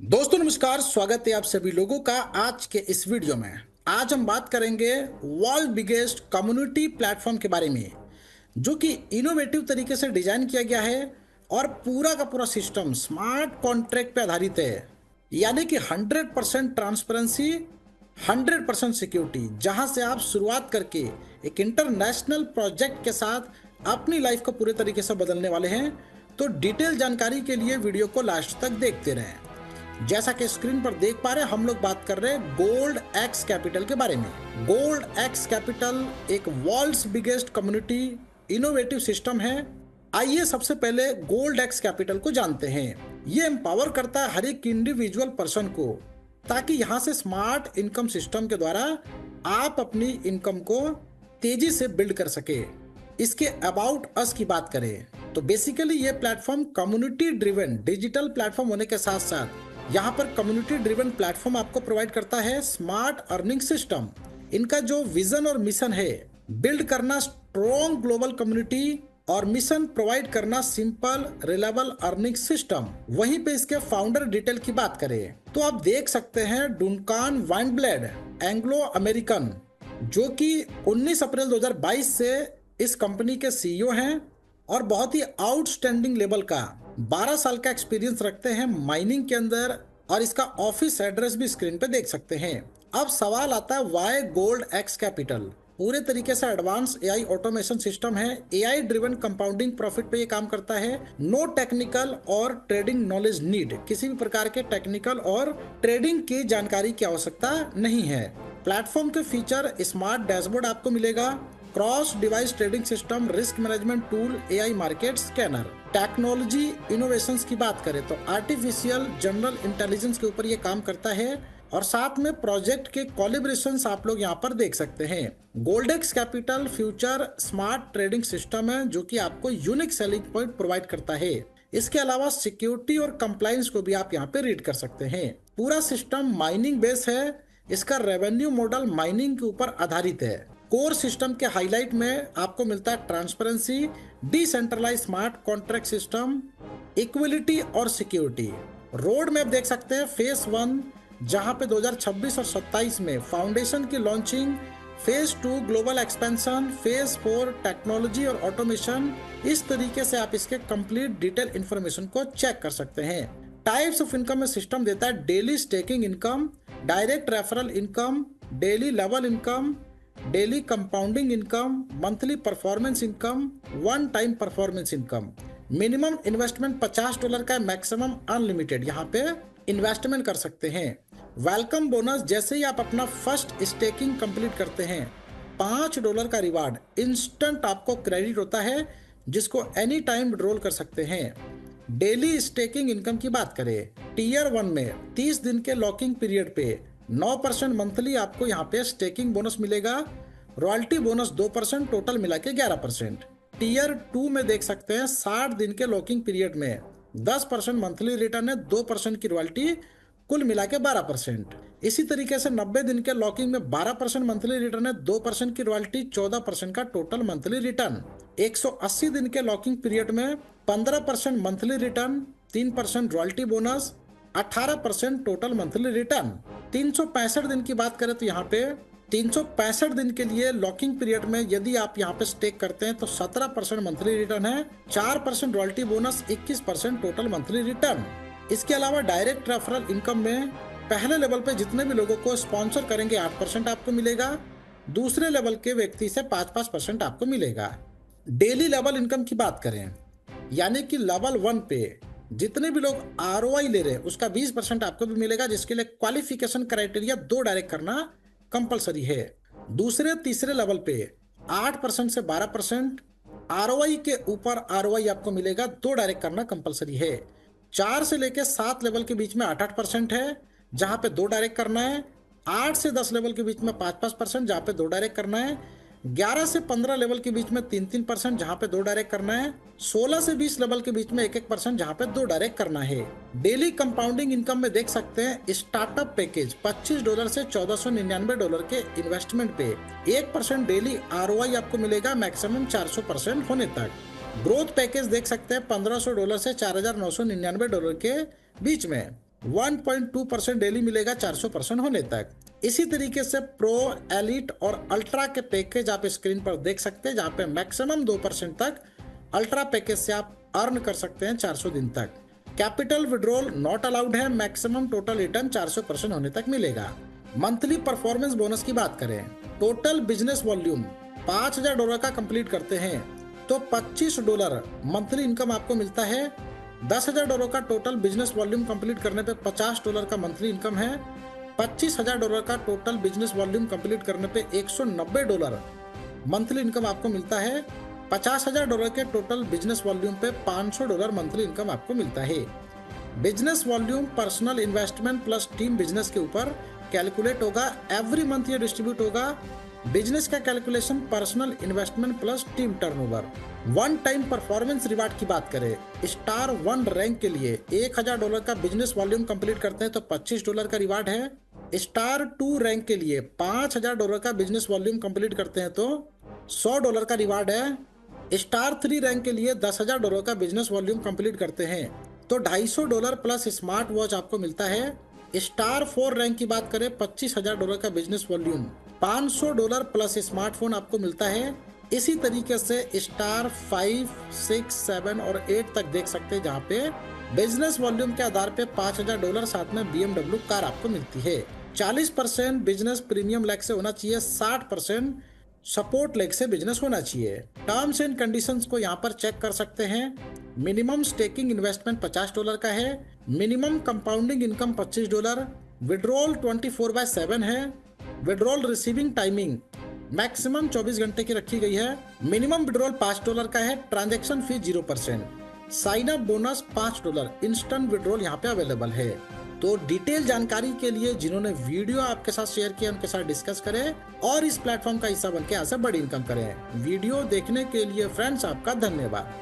दोस्तों नमस्कार, स्वागत है आप सभी लोगों का आज के इस वीडियो में। आज हम बात करेंगे वर्ल्ड बिगेस्ट कम्युनिटी प्लेटफॉर्म के बारे में, जो कि इनोवेटिव तरीके से डिजाइन किया गया है और पूरा का पूरा सिस्टम स्मार्ट कॉन्ट्रैक्ट पे आधारित है। यानी कि 100% ट्रांसपेरेंसी, 100% सिक्योरिटी, जहां से आप शुरुआत करके एक इंटरनेशनल प्रोजेक्ट के साथ अपनी लाइफ को पूरे तरीके से बदलने वाले हैं। तो डिटेल जानकारी के लिए वीडियो को लास्ट तक देखते रहें। जैसा कि स्क्रीन पर देख पा रहे हैं, हम लोग बात कर रहे हैं गोल्ड एक्स कैपिटल के बारे में। गोल्ड एक्स कैपिटल एक world's biggest community innovative system है। आइए सबसे पहले गोल्ड एक्स कैपिटल को जानते हैं। ये एम्पावर करता है हर एक इंडिविजुअल पर्सन को, ताकि यहाँ से स्मार्ट इनकम सिस्टम के द्वारा आप अपनी इनकम को तेजी से बिल्ड कर सके। इसके अबाउट अस की बात करें तो बेसिकली ये platform community driven digital platform होने के साथ साथ यहाँ पर कम्युनिटी ड्रिवन प्लेटफॉर्म आपको प्रोवाइड करता है स्मार्ट अर्निंग सिस्टम। इनका जो विजन और मिशन है, बिल्ड करना स्ट्रॉन्ग ग्लोबल कम्युनिटी और मिशन प्रोवाइड करना सिंपल रिलायबल अर्निंग सिस्टम। वहीं पे इसके फाउंडर डिटेल की बात करें तो आप देख सकते हैं डुनकान वाइनब्लेड, एंग्लो अमेरिकन, जो कि 19 अप्रैल 2022 से इस कंपनी के सीईओ हैं और बहुत ही आउटस्टैंडिंग लेवल का 12 साल का एक्सपीरियंस रखते हैं माइनिंग के अंदर, और इसका ऑफिस एड्रेस भी स्क्रीन पे देख सकते हैं। अब सवाल आता है वाई गोल्ड एक्स कैपिटल। पूरे तरीके से एडवांस एआई ऑटोमेशन सिस्टम है। एआई ड्रिवन कंपाउंडिंग प्रॉफिट पे ये काम करता है। नो टेक्निकल और ट्रेडिंग नॉलेज नीड, किसी भी प्रकार के टेक्निकल और ट्रेडिंग की जानकारी की आवश्यकता नहीं है। प्लेटफॉर्म के फीचर स्मार्ट डैशबोर्ड आपको मिलेगा, cross device trading system, risk management tool, AI market scanner. Technology innovations की बात करें तो आर्टिफिशियल जनरल इंटेलिजेंस के ऊपर ये काम करता है, और साथ में प्रोजेक्ट के कोलैबोरेशंस आप लोग यहाँ पर देख सकते हैं। Goldex capital future smart trading system है, जो कि आपको यूनिक सेलिंग पॉइंट प्रोवाइड करता है। इसके अलावा सिक्योरिटी और कंप्लायंस को भी आप यहाँ पे रीड कर सकते हैं। पूरा सिस्टम माइनिंग बेस है। इसका रेवेन्यू मॉडल माइनिंग के ऊपर आधारित है। कोर सिस्टम के हाईलाइट में आपको मिलता है transparency, decentralise smart contract system, equality और सिक्योरिटी। रोड मैप देख सकते हैं फेज 1, जहां पे 2026 और 27 में फाउंडेशन की launching, phase 2 global expansion, phase 4 technology और ऑटोमेशन। इस तरीके से आप इसके कंप्लीट डिटेल इंफॉर्मेशन को चेक कर सकते हैं। टाइप्स ऑफ इनकम में सिस्टम देता है daily staking income, direct referral income, daily level income, daily compounding income, monthly performance income, one time performance income. Minimum investment $50 का है, मैक्सिमम अनलिमिटेड यहाँ पे इन्वेस्टमेंट कर सकते हैं। वेलकम बोनस, जैसे ही आप अपना फर्स्ट स्टेकिंग कंप्लीट करते हैं $5 का रिवार्ड इंस्टेंट आपको क्रेडिट होता है, जिसको एनी टाइम विड्रॉल कर सकते हैं। डेली स्टेकिंग इनकम की बात करें, टीयर 1 में 30 दिन के लॉकिंग पीरियड पे 9% मंथली आपको यहाँ पे स्टेकिंग बोनस मिलेगा। रॉयल्टी बोनस 2%, टोटल मिला के 11%। टीयर 2 में देख सकते हैं 60 दिन के लॉकिंग पीरियड में 10% मंथली रिटर्न है, 2% की रॉयल्टी, कुल मिला के 12%। इसी तरीके से 90 दिन के लॉकिंग में 12% मंथली रिटर्न है, 2% की रॉयल्टी, 14% का टोटल मंथली रिटर्न। 180 दिन के लॉकिंग पीरियड में 15% monthly return, 3% royalty bonus, 18% total monthly return. 365 दिन की बात करें तो यहाँ पे 365 दिन के लिए लॉकिंग पीरियड में यदि आप यहाँ पे स्टेक करते हैं तो 17% मंथली रिटर्न है, 4% royalty bonus, 21% total monthly return. इसके अलावा डायरेक्ट रेफरल इनकम में पहले लेवल पे जितने भी लोगों को स्पॉन्सर करेंगे 8% आपको मिलेगा, दूसरे लेवल के व्यक्ति से 5% आपको मिलेगा। डेली लेवल इनकम की बात करें, यानी कि लेवल 1 पे जितने भी लोग आरओआई ले रहे हैं उसका 20% आपको भी मिलेगा, जिसके लिए क्वालिफिकेशन क्राइटेरिया 2 डायरेक्ट करना कंपलसरी है। दूसरे तीसरे लेवल पे 8% से 12%, आरओआई के ऊपर आरओआई आपको मिलेगा, 2 डायरेक्ट करना कंपलसरी है। 4 से लेके 7 लेवल के बीच में 8% है, जहां पे 2 डायरेक्ट करना है। 8 से 10 लेवल के बीच में 5%, जहां पे 2 डायरेक्ट करना है। 11 से 15 लेवल के बीच में 3%, जहां पे 2 डायरेक्ट करना है। 16 से 20 लेवल के बीच में 1%, जहां पे 2 डायरेक्ट करना है। डेली कंपाउंडिंग इनकम में देख सकते हैं स्टार्टअप पैकेज $25 से $1499 के इन्वेस्टमेंट पे 1% डेली आरओआई आपको मिलेगा, मैक्सिमम 400% होने तक। ग्रोथ पैकेज देख सकते हैं $1500 से $4999 के बीच में। 1.2% डेली मिलेगा 400% होने तक। इसी तरीके से प्रो, एलिट और अल्ट्रा के पैकेज आप स्क्रीन पर देख सकते हैं, जहां पे मैक्सिमम 2% तक अल्ट्रा पैकेज से आप अर्न कर सकते हैं 400 दिन तक। कैपिटल विड्रॉल नॉट अलाउड है, मैक्सिमम टोटल रिटर्न 400% होने तक मिलेगा। मंथली परफॉर्मेंस बोनस की बात करें, टोटल बिजनेस वॉल्यूम $5,000 का कंप्लीट करते हैं तो $25 मंथली इनकम आपको मिलता है। $10,000 का टोटल बिजनेस वॉल्यूम कंप्लीट करने पे $50 का मंथली इनकम है। $25,000 का टोटल बिजनेस वॉल्यूम कंप्लीट करने पे $190 मंथली इनकम आपको मिलता है। $50,000 के टोटल बिजनेस वॉल्यूम पे $500 मंथली इनकम आपको मिलता है। Business volume personal investment plus team business के ऊपर कैलकुलेट होगा, एवरी मंथ ये डिस्ट्रीब्यूट होगा। बिजनेस का calculation personal investment plus team turnover. One time performance reward की बात करें, स्टार 1 रैंक के लिए $1,000 का बिजनेस वॉल्यूम कंप्लीट करते हैं तो $25 का रिवार्ड है। स्टार 2 रैंक के लिए $5,000 का बिजनेस वॉल्यूम कंप्लीट करते हैं तो $100 का रिवार्ड है। स्टार 3 रैंक के लिए $10,000 का बिजनेस वॉल्यूम कंप्लीट करते हैं तो $250 प्लस स्मार्ट वॉच आपको मिलता है। स्टार 4 रैंक की बात करें, $25,000 का बिजनेस वॉल्यूम, $500 प्लस स्मार्टफोन आपको मिलता है। इसी तरीके से स्टार 5, 6, 7 और 8 तक देख सकते हैं, जहाँ पे बिजनेस वॉल्यूम के आधार पे $5,000 साथ में BMW कार आपको मिलती है। 40% बिजनेस प्रीमियम लेग से होना चाहिए, 60% सपोर्ट लेग से बिजनेस होना चाहिए। टर्म्स एंड कंडीशंस को यहाँ पर चेक कर सकते हैं। मिनिमम स्टेकिंग इन्वेस्टमेंट $50 का है, मिनिमम कंपाउंडिंग इनकम $25, विड्रॉल 24/7 है, विड्रॉल रिसीविंग टाइमिंग मैक्सिमम 24 घंटे की रखी गई है, मिनिमम विड्रॉल $5 का है, transaction fee 0%, sign up bonus $5, instant withdrawal यहाँ पे अवेलेबल है। तो डिटेल जानकारी के लिए जिन्होंने वीडियो आपके साथ शेयर किया उनके साथ डिस्कस करें और इस प्लेटफॉर्म का हिस्सा बनकर यहाँ से बड़ी इनकम करें। वीडियो देखने के लिए फ्रेंड्स आपका धन्यवाद।